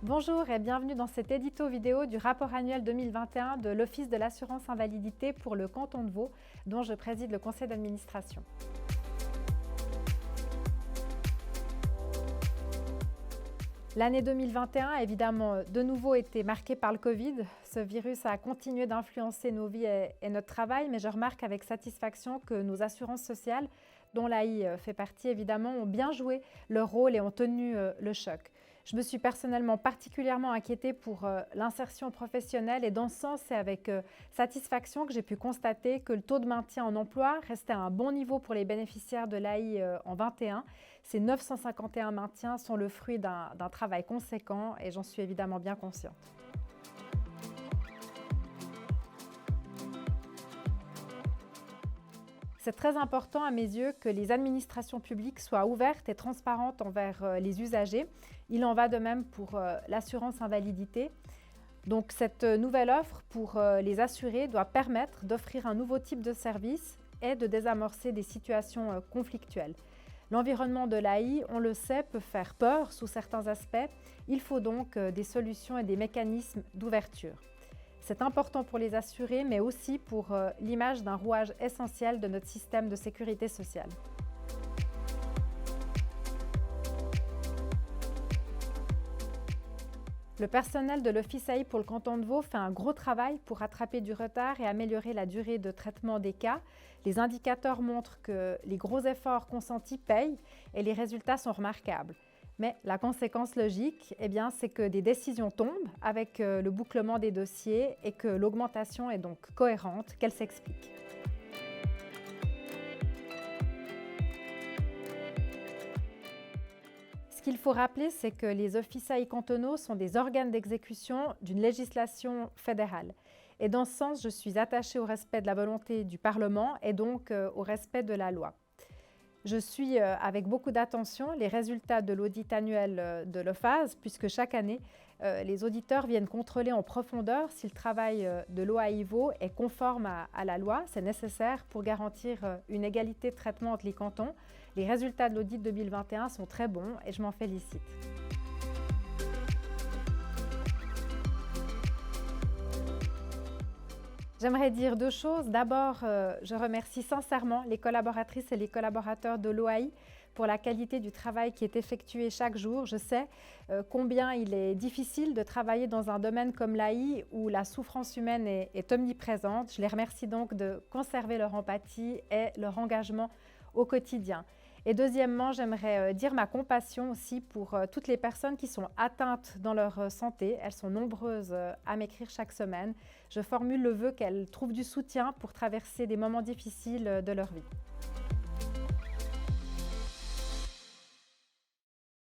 Bonjour et bienvenue dans cet édito vidéo du rapport annuel 2021 de l'Office de l'assurance invalidité pour le canton de Vaud, dont je préside le conseil d'administration. L'année 2021 a évidemment de nouveau été marquée par le Covid. Ce virus a continué d'influencer nos vies et notre travail, mais je remarque avec satisfaction que nos assurances sociales, dont l'AI fait partie évidemment, ont bien joué leur rôle et ont tenu le choc. Je me suis personnellement particulièrement inquiétée pour l'insertion professionnelle et dans ce sens, c'est avec satisfaction que j'ai pu constater que le taux de maintien en emploi restait à un bon niveau pour les bénéficiaires de l'AI en 2021. Ces 951 maintiens sont le fruit d'un travail conséquent et j'en suis évidemment bien consciente. C'est très important à mes yeux que les administrations publiques soient ouvertes et transparentes envers les usagers. Il en va de même pour l'assurance invalidité. Donc cette nouvelle offre pour les assurés doit permettre d'offrir un nouveau type de service et de désamorcer des situations conflictuelles. L'environnement de l'AI, on le sait, peut faire peur sous certains aspects. Il faut donc des solutions et des mécanismes d'ouverture. C'est important pour les assurés, mais aussi pour l'image d'un rouage essentiel de notre système de sécurité sociale. Le personnel de l'Office AI pour le canton de Vaud fait un gros travail pour rattraper du retard et améliorer la durée de traitement des cas. Les indicateurs montrent que les gros efforts consentis payent et les résultats sont remarquables. Mais la conséquence logique, c'est que des décisions tombent avec le bouclement des dossiers et que l'augmentation est donc cohérente, qu'elle s'explique. Ce qu'il faut rappeler, c'est que les offices AI cantonaux sont des organes d'exécution d'une législation fédérale. Et dans ce sens, je suis attachée au respect de la volonté du Parlement et donc au respect de la loi. Je suis avec beaucoup d'attention les résultats de l'audit annuel de l'OFAS, puisque chaque année, les auditeurs viennent contrôler en profondeur si le travail de l'OAI-Vaud est conforme à la loi. C'est nécessaire pour garantir une égalité de traitement entre les cantons. Les résultats de l'audit 2021 sont très bons et je m'en félicite. J'aimerais dire deux choses. D'abord, je remercie sincèrement les collaboratrices et les collaborateurs de l'OAI pour la qualité du travail qui est effectué chaque jour. Je sais combien il est difficile de travailler dans un domaine comme l'AI où la souffrance humaine est omniprésente. Je les remercie donc de conserver leur empathie et leur engagement au quotidien. Et deuxièmement, j'aimerais dire ma compassion aussi pour toutes les personnes qui sont atteintes dans leur santé. Elles sont nombreuses à m'écrire chaque semaine. Je formule le vœu qu'elles trouvent du soutien pour traverser des moments difficiles de leur vie.